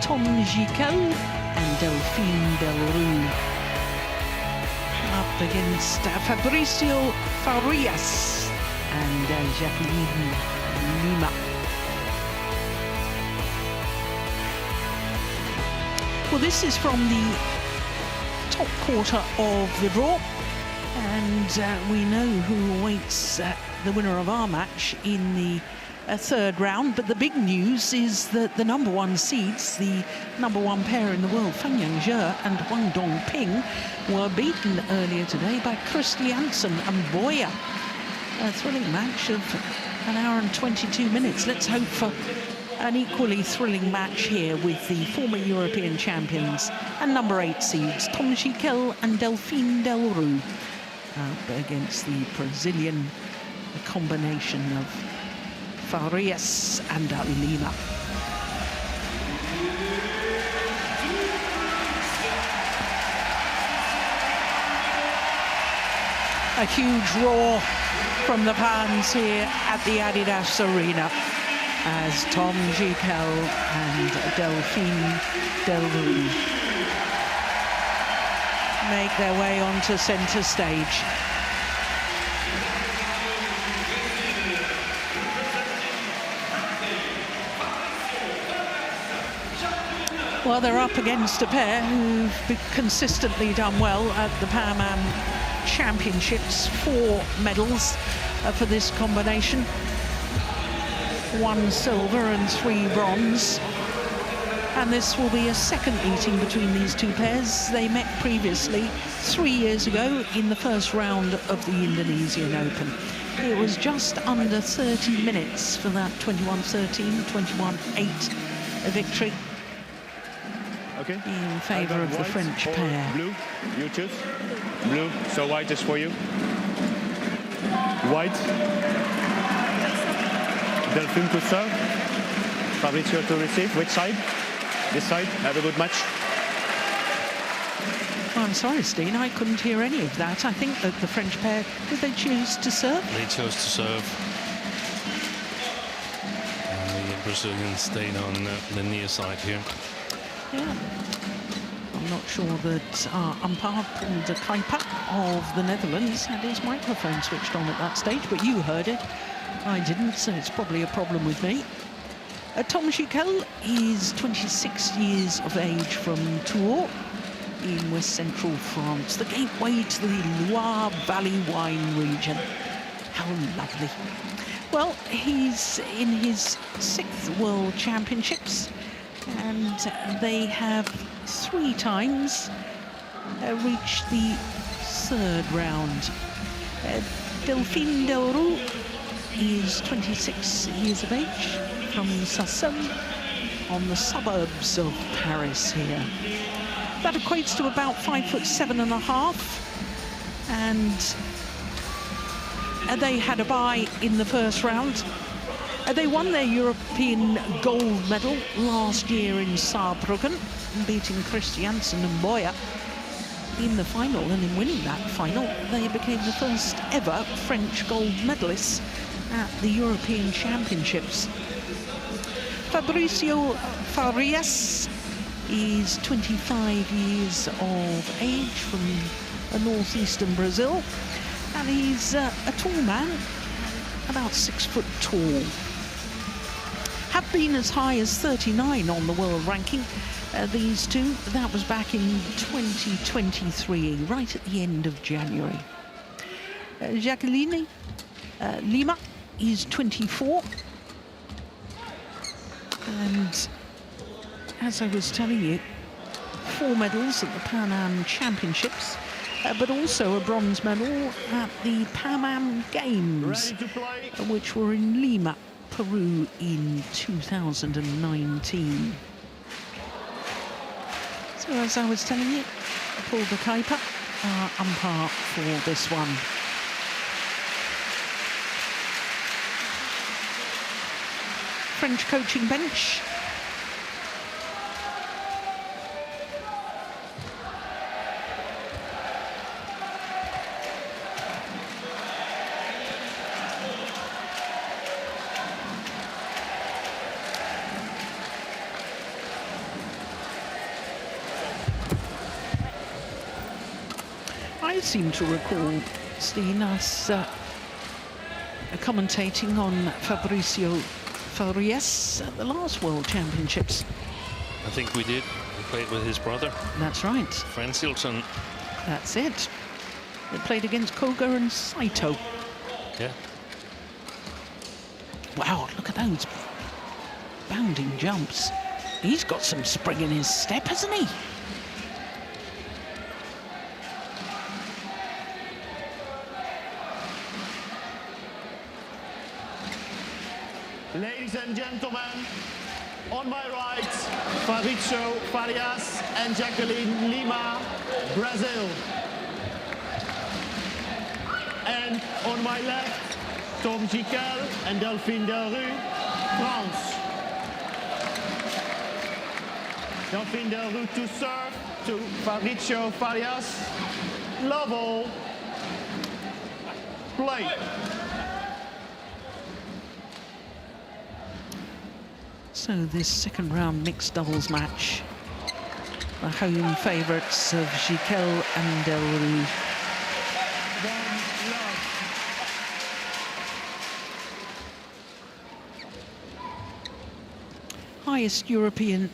Gicquel and Delrue. Up against Farias and Lima. Well, this is from the top quarter of the draw, and we know who awaits the winner of our match in the third round. But the big news is that the number one seeds, the number one pair in the world, Fan Yangzhe and Wang Dongping, were beaten earlier today by Christiansen and Boya. A thrilling match of 1 hour and 22 minutes. Let's hope for an equally thrilling match here with the former European champions and number 8 seeds, Gicquel and Delrue, up against the Brazilian combination of Farias and Lima. A huge roar from the fans here at the Adidas Arena as Gicquel and Delrue make their way onto centre stage. Well, they're up against a pair who've consistently done well at the Pan Am Championships. 4 medals for this combination. 1 silver and 3 bronze. And this will be a second meeting between these two pairs. They met previously 3 years ago in the first round of the Indonesian Open. It was just under 30 minutes for that 21-13, 21-8 victory. Okay. In favour of the French pair. Blue, you choose. Blue, so white is for you. White. Delphine to serve. Fabrizio to receive. Which side? This side. Have a good match. Oh, I'm sorry, Steen, I couldn't hear any of that. I think that the French pair, did they choose to serve? They chose to serve. And the Brazilians stayed on the near side here. Yeah. I'm not sure that umpire Paul de Kuiper of the Netherlands had his microphone switched on at that stage, but you heard it. I didn't, so it's probably a problem with me. Gicquel is 26 years of age from Tours in west central France, the gateway to the Loire Valley wine region. How lovely. Well, he's in his 6th World Championships, and they have 3 times reached the 3rd round. Delrue is 26 years of age from Sudirman on the suburbs of Paris here. That equates to about 5'7½", and they had a bye in the first round. They won their European gold medal last year in Saarbrücken, beating Christiansen and Boya in the final, and in winning that final, they became the first ever French gold medalists at the European Championships. Farias is 25 years of age from northeastern Brazil, and he's a tall man, about 6 foot tall. Have been as high as 39 on the world ranking, these two. That was back in 2023, right at the end of January. Lima is 24. And as I was telling you, 4 medals at the Pan Am Championships, but also a bronze medal at the Pan Am Games, which were in Lima, Peru in 2019. So as I was telling you, Paul de Kuiper, umpire for this one. French coaching bench. I seem to recall, Steen, us commentating on Farias at the last World Championships. I think we did. We played with his brother. That's right. Fransilton. That's it. They played against Koga and Saito. Yeah. Wow, look at those bounding jumps. He's got some spring in his step, hasn't he? Ladies and gentlemen, on my right, Farias and Gicquel, Lima, Brazil. And on my left, Gicquel and Delrue, France. Delrue to serve to Farias. Love all. Play. So this second round mixed doubles match, the home favourites of Gicquel and Delrue. Highest European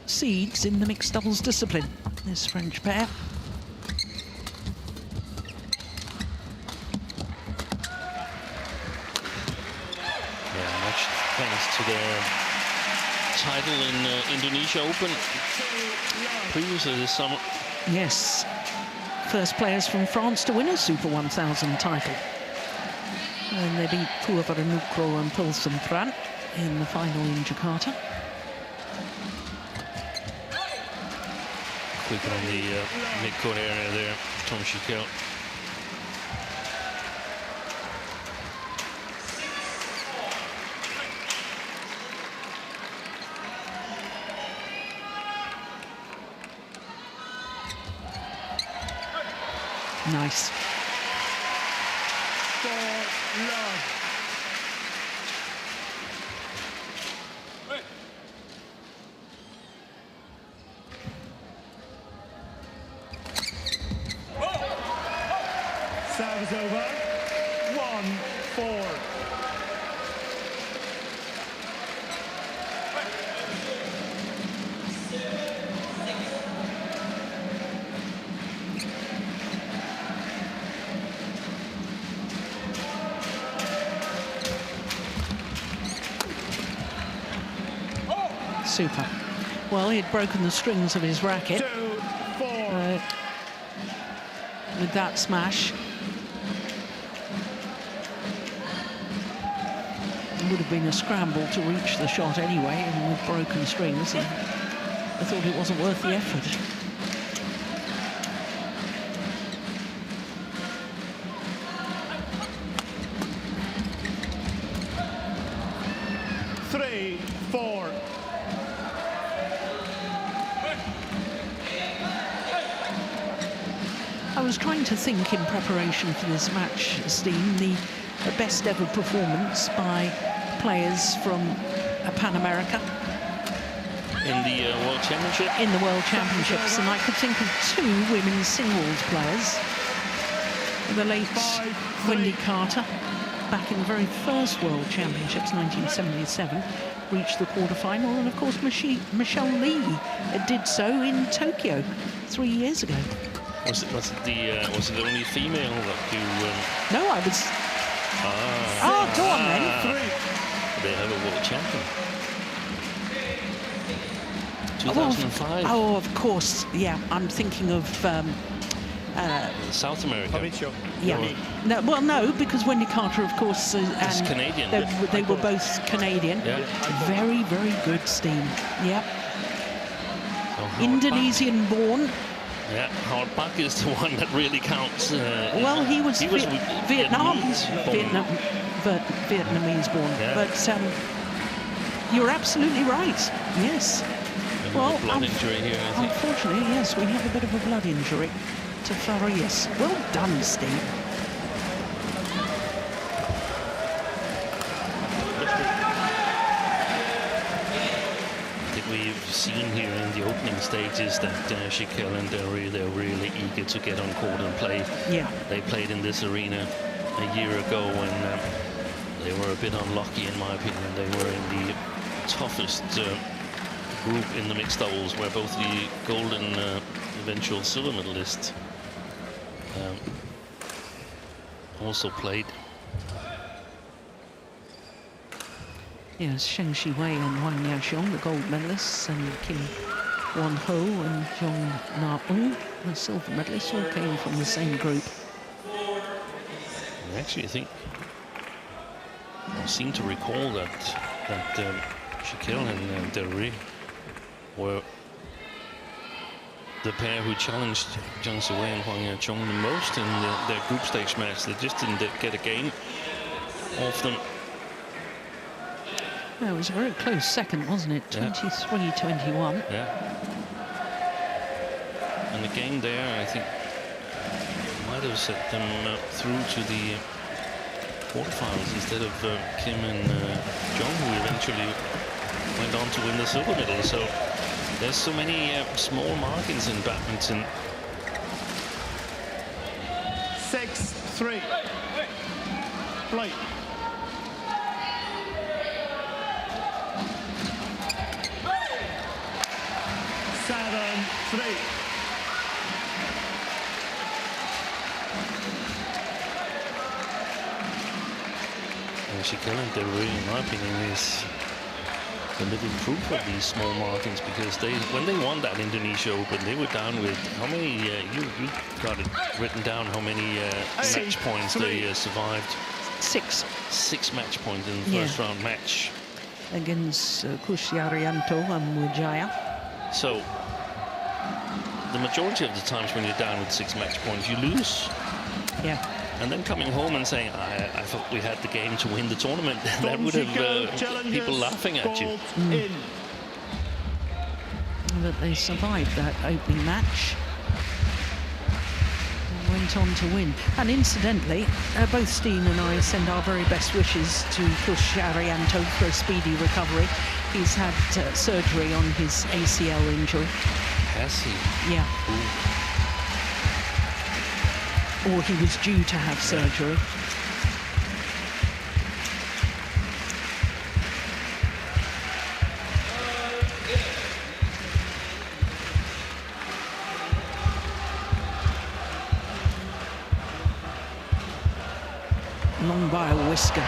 seeds in the mixed doubles discipline, this French pair. Yeah, much thanks to their title in Indonesia Open previously this summer. Yes, first players from France to win a Super 1000 title. And they beat Puravaranukro and Pilsen Pran in the final in Jakarta. Quick on the mid-court area there, Tom Gicquel. Nice. Service over. 1-4. Super. Well, he'd broken the strings of his racket 2-4. with that smash. It would have been a scramble to reach the shot anyway, and with broken strings, I thought it wasn't worth the effort. I was trying to think in preparation for this match, Steen, the best ever performance by players from Pan America. In the World Championship? In the World Championships, and I could think of two women's singles players. The late Wendy Carter, back in the very first World Championships, 1977, reached the quarterfinal, and of course Michelle Lee did so in Tokyo 3 years ago. Was it the only female that you? No, I was. Go on then. They have a world champion. 2005. Oh, of course. Yeah, I'm thinking of. South America. Yeah. No, well, no, because Wendy Carter, of course, and Canadian. They were both Canadian. Yeah. Very, very good steam. Yeah. So Indonesian born. Yeah, Howard Park is the one that really counts. Well, he was Vietnamese born. Yeah. But you're absolutely right. Yes. Well, blood injury here, I think. Unfortunately, yes, we have a bit of a blood injury to Farias. Well done, Steve. I think we've seen here in the opening stages that Gicquel and Delrue, they're really eager to get on court and play. Yeah. They played in this arena a year ago when they were a bit unlucky, in my opinion. They were in the toughest group in the mixed doubles, where both the gold and eventual silver medalists also played. Yes, Sheng Shiwei and Wang Yaxiong, the gold medalists, and Kim Won-ho and Jong Na-eun, the silver medalists, all came from the same group. Actually, I think I seem to recall that Gicquel and Delrue were the pair who challenged Jiang Siwei and Huang Yaqiong the most in their group stage match. They just didn't get a game off them. Well, it was a very close second, wasn't it? 23-21. Yeah. And the game there, I think, might have set them through to the quarterfinals instead of Kim and Jong, who eventually went on to win the silver medal. So there's so many small margins in badminton. 6-3. Play. Gicquel and Delrue, in my opinion, is the living proof of these small margins, because when they won that Indonesia Open, they were down with how many? You got it written down how many match points they survived. 6. 6 match points in the first round match against Kushiarianto and Mujaya. So the majority of the times when you're down with 6 match points, you lose. Yeah. And then coming home and saying, I thought we had the game to win the tournament, that would have people laughing at you. But they survived that opening match and went on to win. And incidentally, both Steen and I send our very best wishes to Kush Arianto for a speedy recovery. He's had surgery on his ACL injury. Has he? Yeah. Ooh. Or he was due to have surgery. Long by a whisker.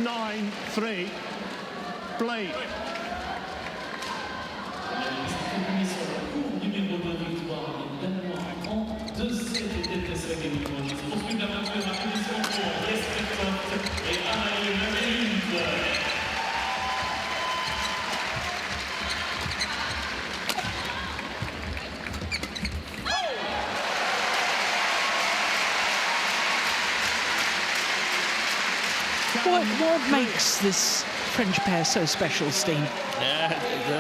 Nine, 3. Play. What makes this French pair so special, Steen? Yeah,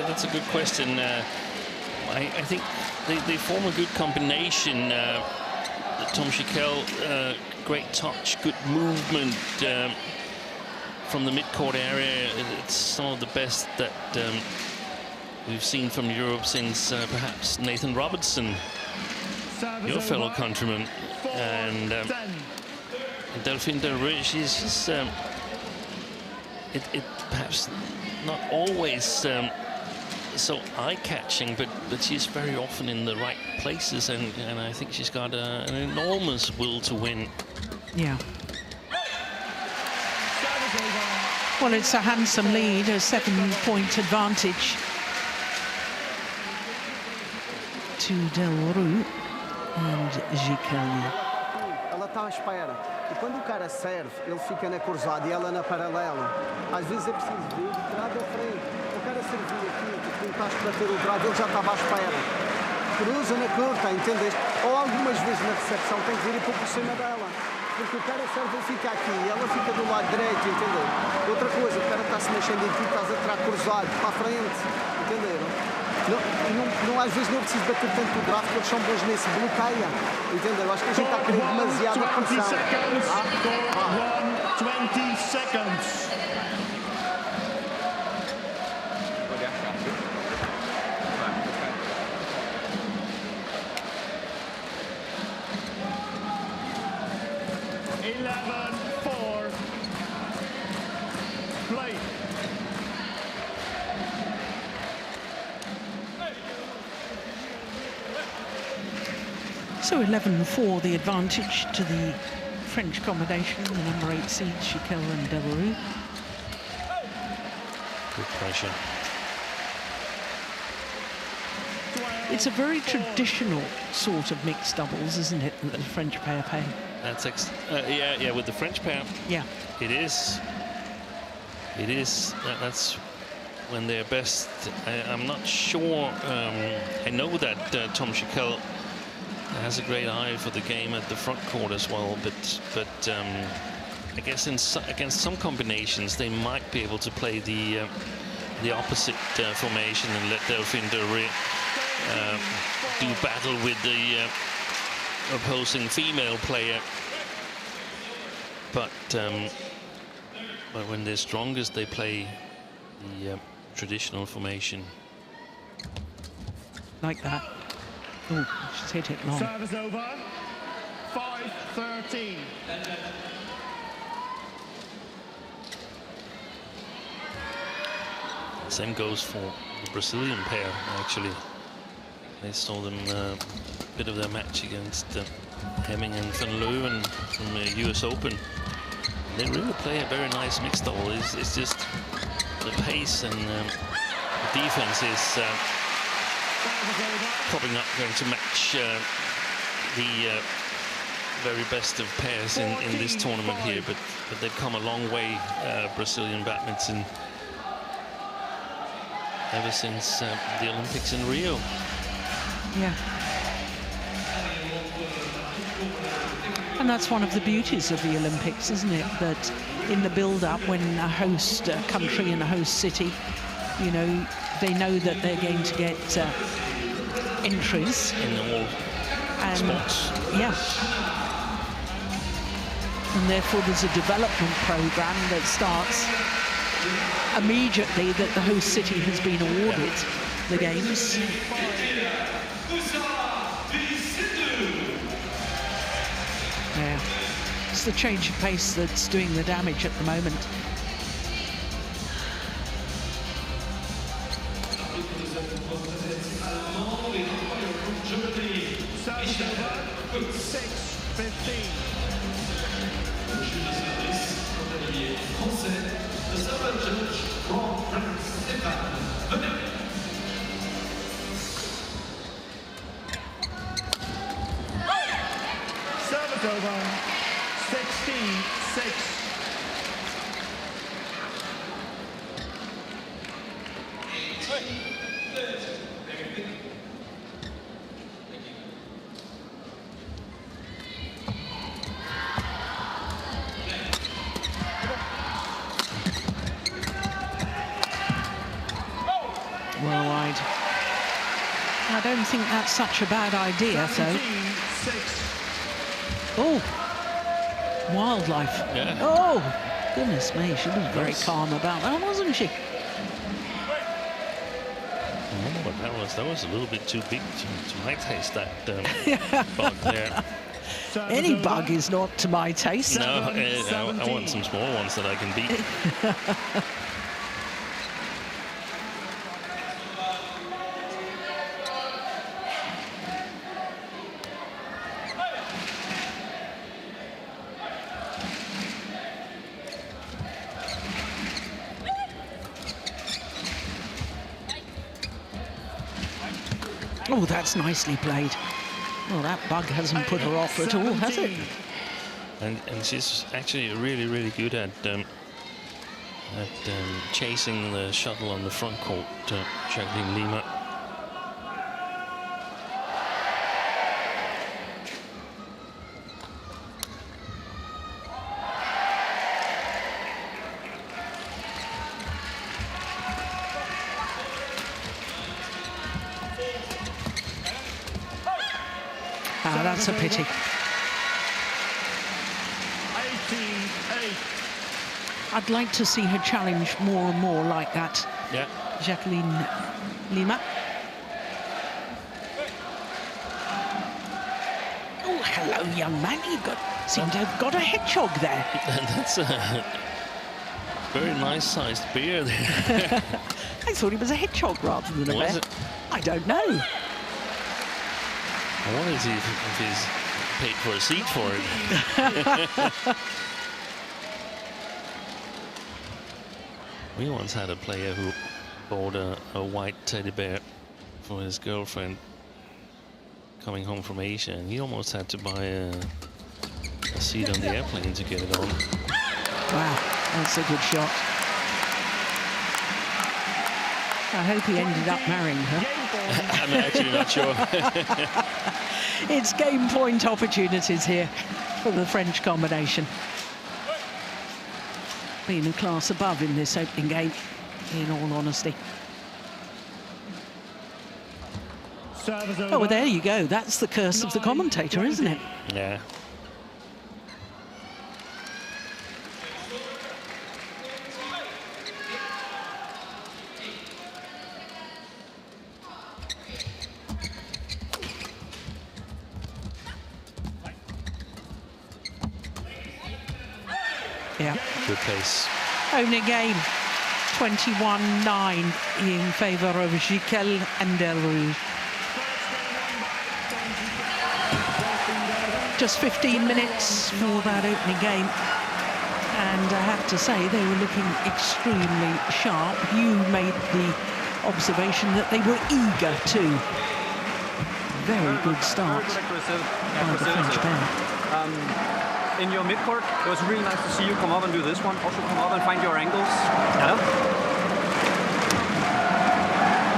that's a good question. I think they form a good combination. Tom Gicquel, great touch, good movement from the mid-court area. It's some of the best that we've seen from Europe since perhaps Nathan Robertson, your fellow countryman. And Delphine Delrue, she's just it perhaps not always so eye-catching, but she's very often in the right places, and I think she's got an enormous will to win. Yeah. Well, it's a handsome lead, a 7-point advantage to Delrue and Gicquel. Ela está à espera. E quando o cara serve, ele fica na cruzada e ela na paralela. Às vezes é preciso vir de trás à frente. O cara serviu aqui, tu estás para ter o drive, ele já estava à espera. Cruza na curta, entendeste? Ou algumas vezes na recepção tem que vir e pôr por cima dela. Porque o cara serve, ele fica aqui e ela fica do lado direito, entendeu? Outra coisa, o cara está se mexendo aqui, estás atrás cruzado, para a frente, entenderam? Não, às vezes não é preciso bater tanto o drive, porque eles são bons nesse, bloqueia. Entendeu? Acho que a gente está a querer demasiada 20 pressão. seconds. Court 1, 20 seconds. Pode achar. Vai, ok. Play. So 11-4, the advantage to the French combination, the number 8 seeds, Gicquel and Delrue. Good pressure. It's a very traditional sort of mixed doubles, isn't it, that the French pair play? That's yeah, with the French pair. Yeah. It is. It is. That's when they're best. I'm not sure. I know that Tom Gicquel has a great eye for the game at the front court as well, but I guess against some combinations they might be able to play the opposite formation and let Delphine Delrue do battle with the opposing female player. But when they're strongest, they play the traditional formation. Like that. Oh, she's hit it long. Service over. 5-13. Same goes for the Brazilian pair, actually. I saw them a bit of their match against Hemming and Van Leeuwen from the US Open. They really play a very nice mixed double. It's just the pace and the defense is probably not going to match the very best of pairs in this tournament here, but they've come a long way, Brazilian badminton, ever since the Olympics in Rio. Yeah. And that's one of the beauties of the Olympics, isn't it? That in the build-up, when a host country and a host city, you know, they know that they're going to get entries in all sports. Yeah. And therefore there's a development program that starts immediately that the host city has been awarded the games. Yeah, it's the change of pace that's doing the damage at the moment. Service over. 6-15. Service over. 16-6. Well wide. I don't think that's such a bad idea, though. Oh, wildlife. Yeah. Oh, goodness me, she was very calm about that, wasn't she? Oh, but that was a little bit too big to my taste, that bug there. Any bug is not to my taste. No, I want some small ones that I can beat. Oh, that's nicely played. Well, that bug hasn't put her off at all, has it? And she's actually really, really good at chasing the shuttle on the front court, Jacqueline Lima. that's a pity. 18-8. I'd like to see her challenge more and more like that. Yeah. Jacqueline Lima. Oh, hello, young man. You've seem to have got a hedgehog there. That's a very nice-sized bear there. I thought he was a hedgehog rather than a Was bear. it? I don't know. I wonder if he's paid for a seat for it. We once had a player who bought a white teddy bear for his girlfriend coming home from Asia, and he almost had to buy a seat on the airplane to get it on. Wow, that's a good shot. I hope he ended up marrying her. I'm actually not sure. It's game point opportunities here for the French combination. Being a class above in this opening game, in all honesty. Oh, well, there you go. That's the curse of the commentator, isn't it? Yeah. Yeah. Good pace. Opening game, 21-9 in favour of Gicquel and Delrue. Just 15 minutes for that opening game. And I have to say, they were looking extremely sharp. You made the observation that they were eager to. Very good start by the French pair. In your midcourt, it was really nice to see you come up and do this one. Also come up and find your angles. Yeah.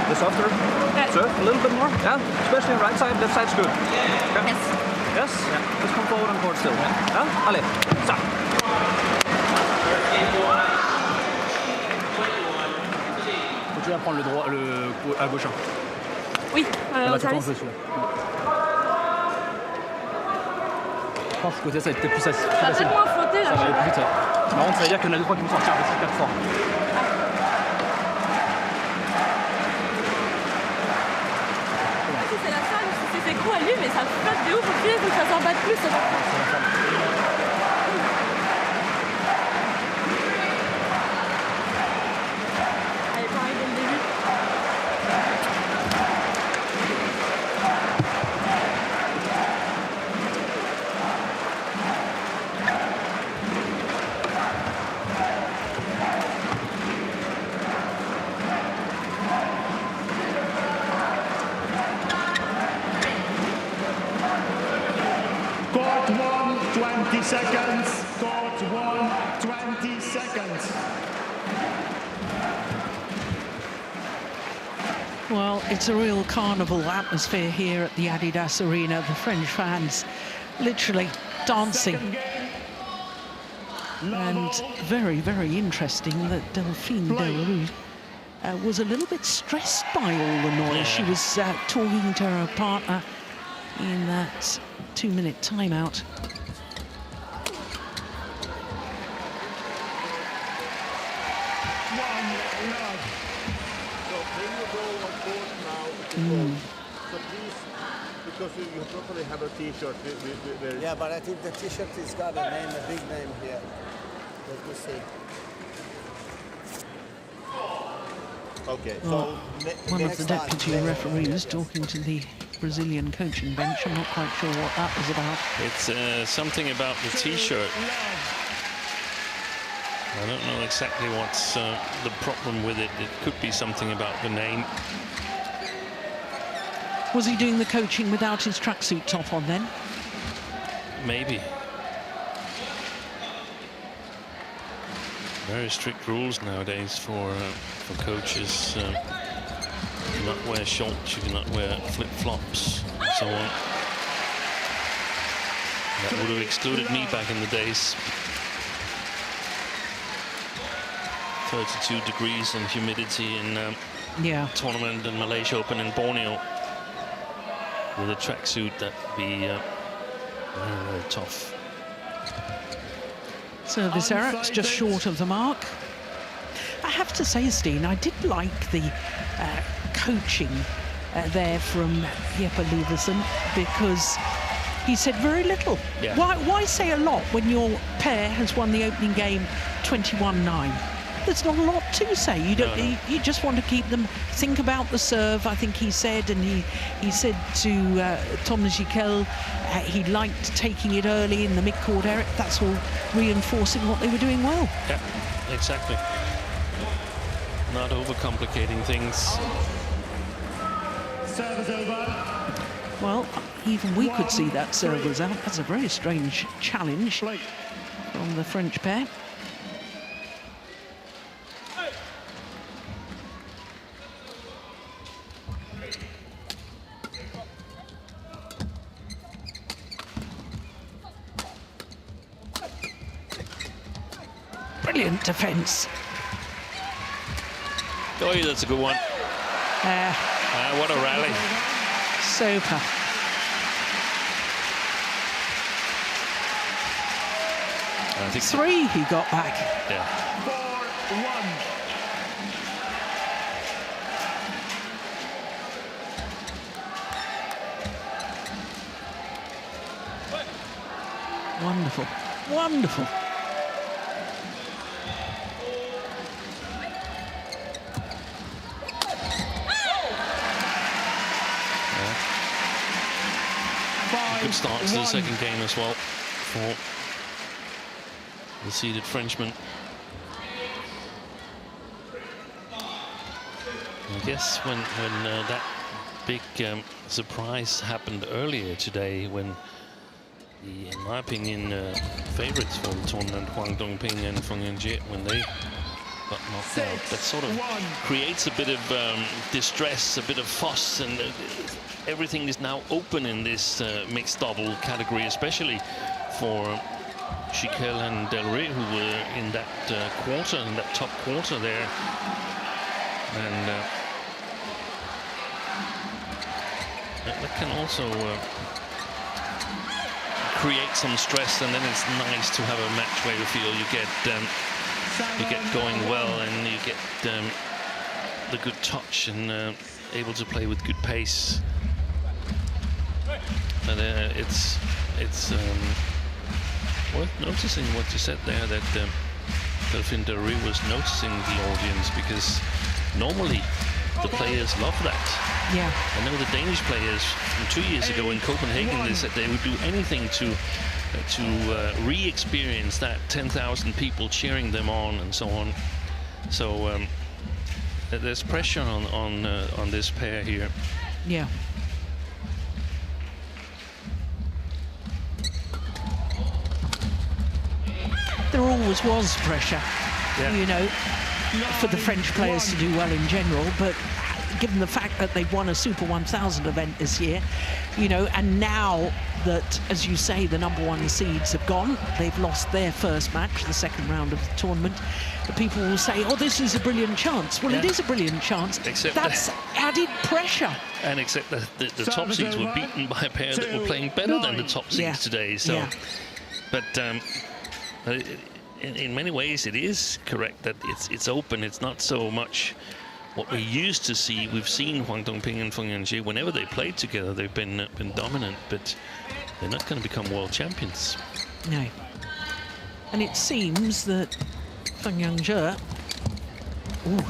The softer. Serve a little bit more. Yeah. Especially on right side. Left side's good. Okay. Yes. Yes? Yeah. Let's come forward on court still. Yeah? Allez. Stop. Tu vas prendre le droit, à gauche. Oui, au service. Je pense que côté ça va être plus facile. Ça va peut-être moins flotter là. Ça va aller plus vite. Par contre, ça veut dire qu'il y en a 2-3 qui vont sortir super fort. Si c'est la salle, si c'est ses coups à lui, mais ça flotte de ouf au pied, donc ça s'emballe plus. Elle est pareille dès le début. Court 1, 20 seconds. Court 1, 20 seconds. Well, it's a real carnival atmosphere here at the Adidas Arena. The French fans literally dancing. And very, very interesting that Delphine Delrue was a little bit stressed by all the noise. She was talking to her partner in that 2-minute timeout. So please, because you probably have a T-shirt. Yeah, but I think the T-shirt has got a name, a big name here. Let me see. Okay, Well, so one of the next time, deputy referees talking to the Brazilian coaching bench. I'm not quite sure what that was about. It's something about the T-shirt. I don't know exactly what's the problem with it. It could be something about the name. Was he doing the coaching without his tracksuit top on then? Maybe. Very strict rules nowadays for coaches. You cannot wear shorts, you cannot wear flip-flops, and so on. That would have excluded me back in the days. 32 degrees and humidity in tournament in Malaysia Open in Borneo. With a tracksuit, that would be Very, very tough. Service error, it's just short of the mark. I have to say, Steen, I did like the coaching there from Jeppe Luversen, because he said very little. Yeah. Why say a lot when your pair has won the opening game 21-9? There's not a lot to say. You don't. No. You just want to keep them think about the serve. I think he said, and he said to Thomas Gicquel, he liked taking it early in the mid-court area. That's all reinforcing what they were doing well. Yeah, exactly. Not overcomplicating things. Service over. Well, even we could see that serve was out. That's a very strange challenge from the French pair. Brilliant defence. Oh, yeah, that's a good one. What a rally. Super. I think 3 he got back. Yeah. 4-1. Wonderful. Wonderful. Good start to the second game as well for the seeded Frenchman. I guess when that big surprise happened earlier today, when the, in my opinion, favorites for the tournament, Hwang Dongping and Feng Yanjie, when they got knocked out, that sort of creates a bit of distress, a bit of fuss, and everything is now open in this mixed double category, especially for Gicquel and Delrue, who were in that quarter, in that top quarter there. And that can also create some stress, and then it's nice to have a match where you feel you get going well, and you get the good touch, and able to play with good pace. And it's worth noticing what you said there, that Delphine Delrue was noticing the audience, because normally the players love that. Yeah. I know the Danish players from 2 years ago in Copenhagen, they said they would do anything to re-experience that 10,000 people cheering them on and so on. So there's pressure on this pair here. Yeah. There always was pressure, you know, for the French players to do well in general, but given the fact that they've won a Super 1000 event this year, you know, and now that, as you say, the #1 seeds have gone, they've lost their first match, the second round of the tournament, the people will say, oh, this is a brilliant chance. Well, it is a brilliant chance. Except that's added pressure. And except that the top seeds were beaten by a pair that were playing better than the top seeds today. So, but in many ways, it is correct that it's open. It's not so much what we used to see. We've seen Hwang Dongping and Feng Yanjie, whenever they played together, they've been dominant, but they're not going to become world champions. No. And it seems that Feng Yanjie,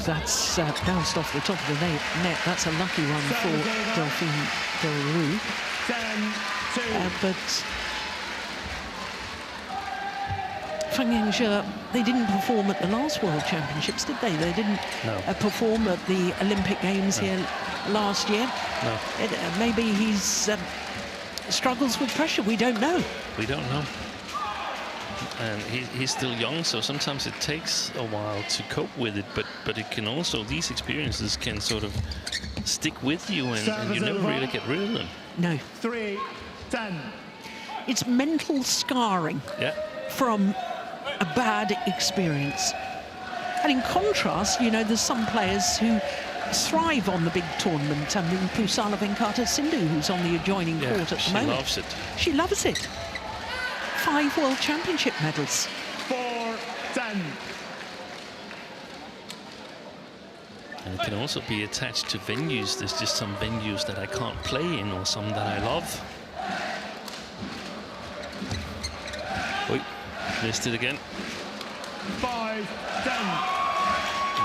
that's bounced off the top of the net. That's a lucky one for Delphine Delrue. But Feng Yanjie, they didn't perform at the last World Championships, did they? They didn't perform at the Olympic Games here last year. No. Maybe he's struggles with pressure. We don't know. We don't know. And he's still young, so sometimes it takes a while to cope with it. But it can also, these experiences can sort of stick with you, and you never really get rid of them. No. 3-10. It's mental scarring from a bad experience. And in contrast, you know, there's some players who thrive on the big tournament. I mean, Pusala Venkata Sindhu, who's on the adjoining court at the moment. She loves it. She loves it. 5 World Championship medals. 4-10. And it can also be attached to venues. There's just some venues that I can't play in or some that I love. Oi, missed it again. 5-10.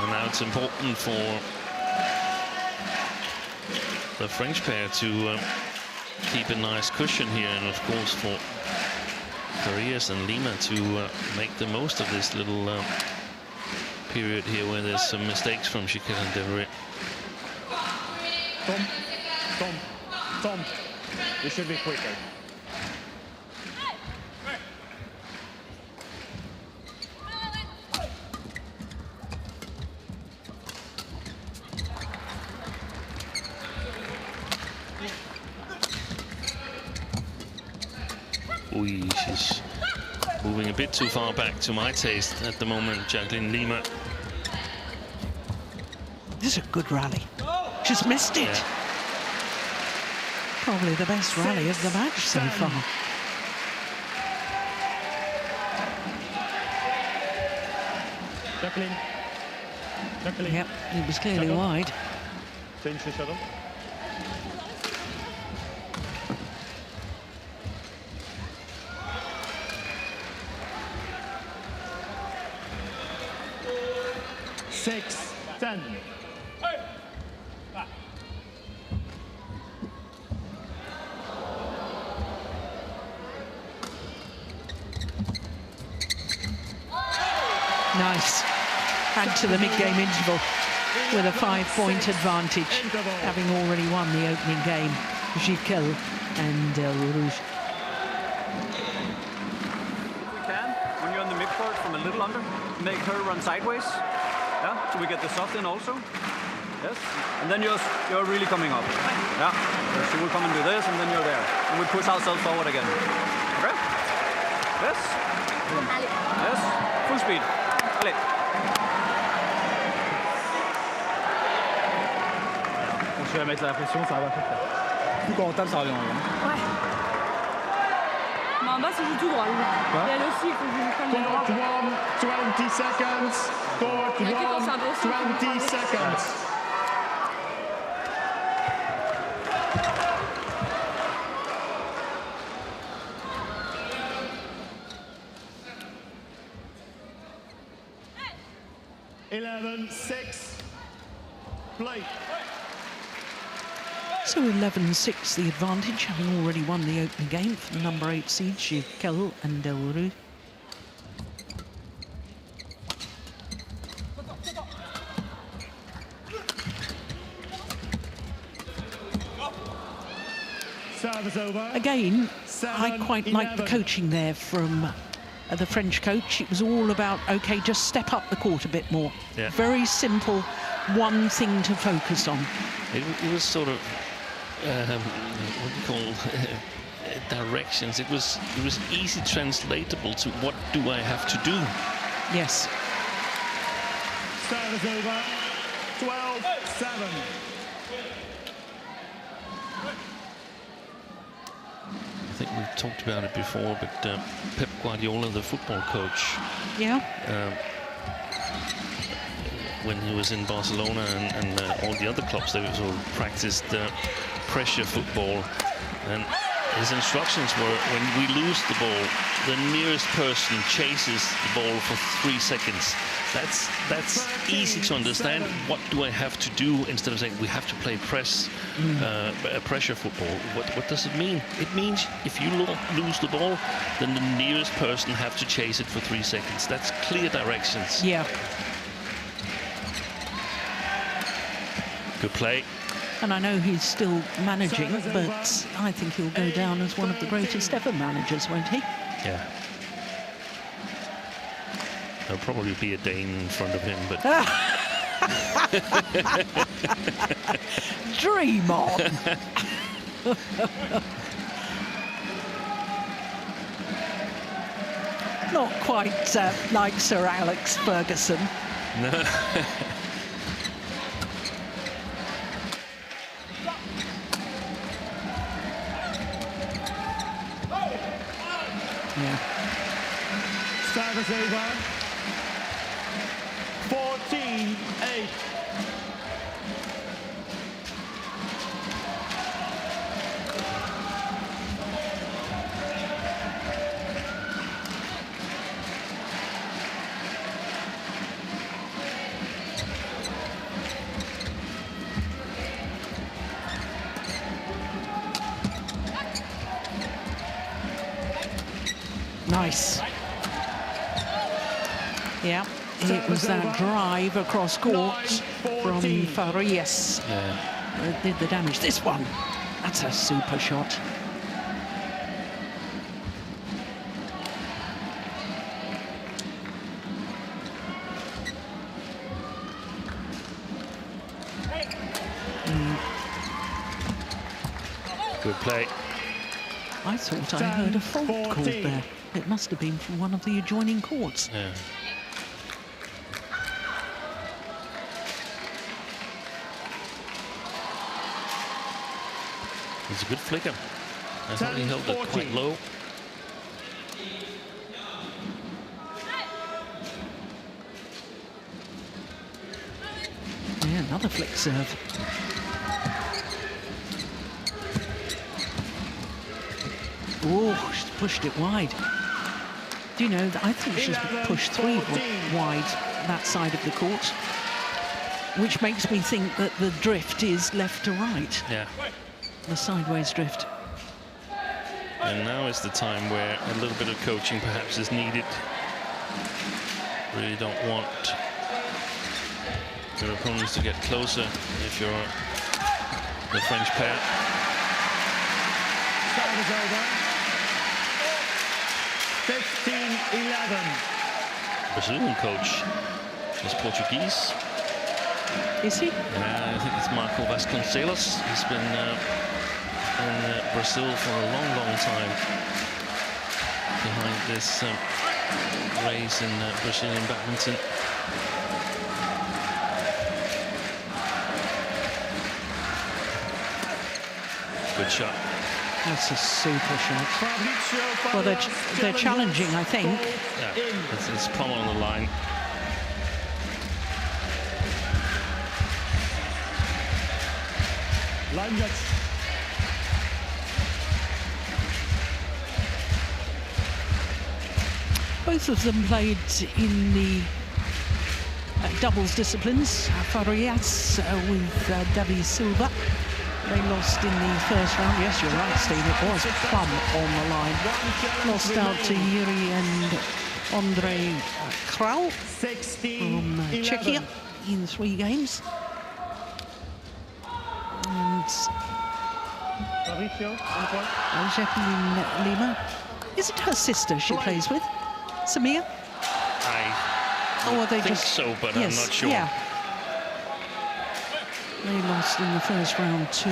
And now it's important for the French pair to keep a nice cushion here, and of course for Farias and Lima to make the most of this little period here where there's some mistakes from Gicquel and Delrue. Tom, you should be quicker. Ooh, she's moving a bit too far back to my taste at the moment, Jacqueline Lima. This is a good rally. She's missed it. Yeah. Probably the best rally of the match so far. Jacqueline. Yep, it was clearly wide. Change the shuttle. Nice. Add to the mid-game interval with a 5-point advantage, having already won the opening game, Gicquel and Delrue. If we can, when you're on the midcourt from a little under, make her run sideways. Yeah, so we get the soft in also. Yes, and then you're really coming up. Yeah, so we'll come and do this, and then you're there. And we push ourselves forward again. Okay? Yes? Yes, full speed. Allez. Quand je vais mettre la pression, ça va pas faire. Plus quand on tape, ça revient en avant. Ouais. Mais en bas, c'est tout droit. Et elle aussi, il faut que je prenne le droit. Court 1, 20 seconds. Court 1, 20 seconds. Play. So 11-6 the advantage, having already won the opening game for the number 8 seed, Gicquel and Delrue. Service over. Again, I quite like the coaching there from the French coach. It was all about, okay, just step up the court a bit more. Yeah. Very simple, one thing to focus on. It was sort of what do you call directions. It was easy translatable to what do I have to do. Yes. Service over. 12-7. I think we've talked about it before, but Pep Guardiola, the football coach, Yeah. when he was in Barcelona and all the other clubs, they sort of practiced pressure football, and his instructions were, when we lose the ball, the nearest person chases the ball for 3 seconds. That's easy to understand. What do I have to do, instead of saying we have to play pressure football? What does it mean? It means if you lose the ball, then the nearest person have to chase it for 3 seconds. That's clear directions. Yeah. Good play. And I know he's still managing, but I think he'll go down as one of the greatest ever managers, won't he? Yeah. There'll probably be a Dane in front of him, but... Dream on! Not quite like Sir Alex Ferguson. No. Yeah. Service over. 14-8. Nice. Yeah, it was that drive across court from Farias that did the damage. This one, that's a super shot. Good play. I thought I heard a fault called there. It must have been from one of the adjoining courts. Yeah. It's a good flicker. I thought he held it quite low. Yeah, another flick serve. Oh, she's pushed it wide. Do you know, I think she's pushed 3 wide that side of the court, which makes me think that the drift is left to right. Yeah. The sideways drift. And now is the time where a little bit of coaching perhaps is needed. Really don't want your opponents to get closer if you're the French pair. Serve is over. 15-11. Brazilian coach is Portuguese. Is he? I think it's Marco Vasconcelos. He's been in Brazil for a long, long time behind this race in Brazilian badminton. Good shot. That's a super shot. Well, they're challenging, I think. Yeah, it's Pommel on the line. Line judge. Both of them played in the doubles disciplines. Farias with David Silva. They lost in the first round. Yes, you're right, Steve. It was plumb on the line. Lost out to Yuri and Andre Krau from Czechia in 3 games. And Jacqueline Lima. Is it her sister she plays with? Samir? I think so, but yes, I'm not sure. Yeah. They lost in the first round too.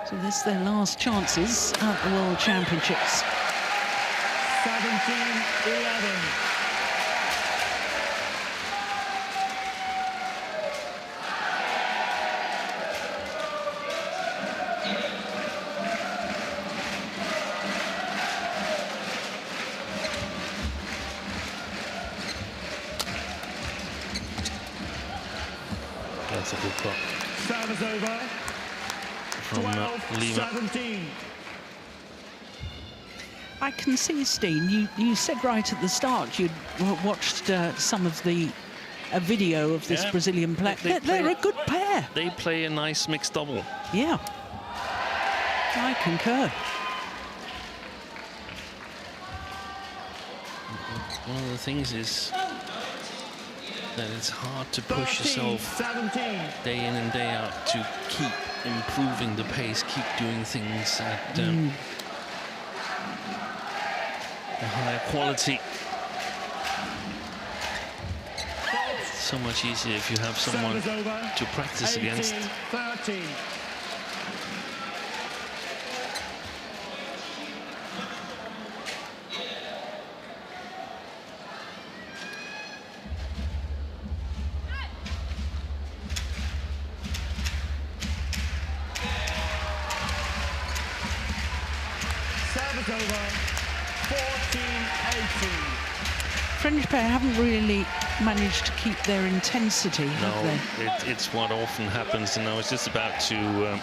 So this is their last chances at the World Championships. 17-11. That's a good shot. Serve is over. From Lima. 17. I can see, Steen, you said right at the start you'd watched some of the video of this Brazilian player. They're a good pair. They play a nice mixed double. Yeah. I concur. One of the things is that it's hard to push yourself 17. day in and day out to keep improving the pace, keep doing things at a higher quality. It's so much easier if you have someone to practice against. 13. Serve is over. 14. French pair haven't really managed to keep their intensity, have they? It's what often happens, and I was just about to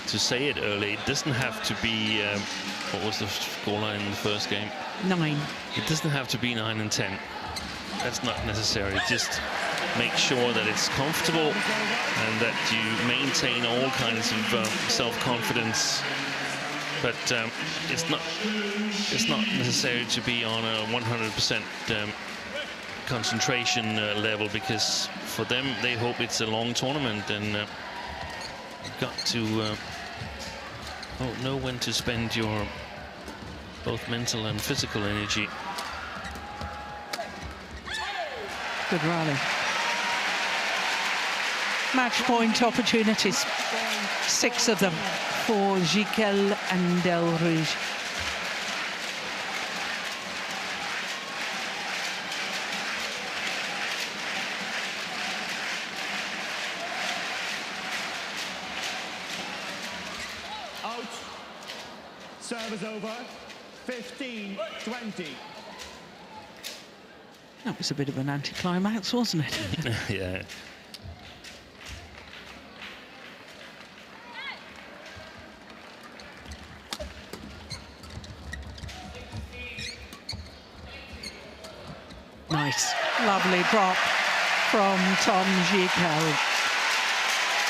say it early. It doesn't have to be, what was the scoreline in the first game? 9. It doesn't have to be 9 and 10. That's not necessary. Just make sure that it's comfortable and that you maintain all kinds of self-confidence. But it's not necessary to be on a 100% concentration level, because for them, they hope it's a long tournament, and you've got to know when to spend your both mental and physical energy. Good rally. Match point opportunities. 6 of them for Gicquel and Delrue. Out. Serve is over. 15-20. That was a bit of an anticlimax, wasn't it? Yeah. Nice, lovely drop from Tom Gicquel.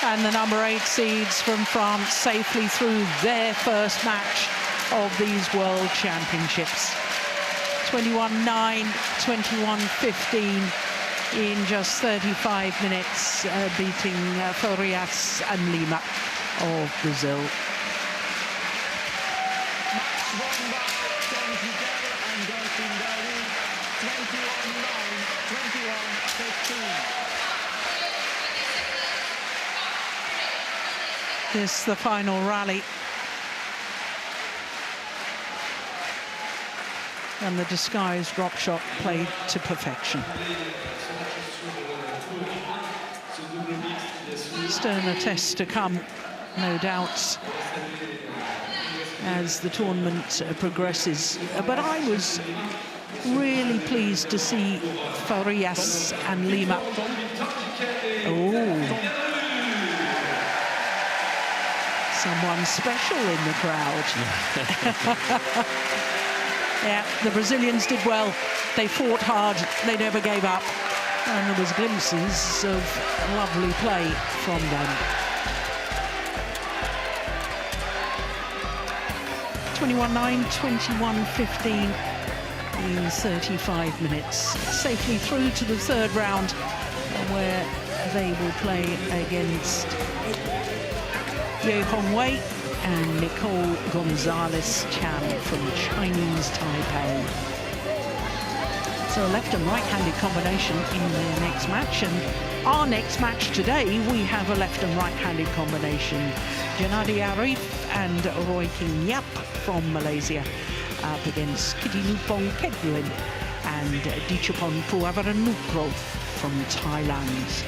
And the number 8 seeds from France safely through their first match of these World Championships. 21-9, 21-15 in just 35 minutes, beating Farias and Lima of Brazil. This the final rally. And the disguised drop shot played to perfection. Sterner tests to come, no doubt, as the tournament progresses. But I was really pleased to see Farias and Lima. Oh. Someone special in the crowd. Yeah, the Brazilians did well. They fought hard. They never gave up. And there was glimpses of lovely play from them. 21-9, 21-15 in 35 minutes. Safely through to the third round, where they will play against Ye Hongwei and Nicole Gonzalez Chan from Chinese Taipei. So a left and right-handed combination in their next match. And our next match today, we have a left and right-handed combination. Janadi Arif and Roy King Yap from Malaysia up against Kitinupong Kedwin and Dichapon Puavaranukro from Thailand.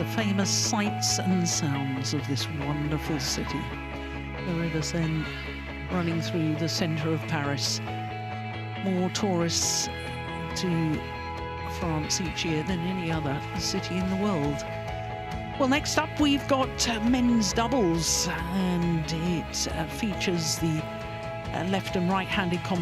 the famous sights and sounds of this wonderful city. The River Seine running through the centre of Paris. More tourists to France each year than any other city in the world. Well, next up we've got men's doubles, and it features the left and right-handed combination.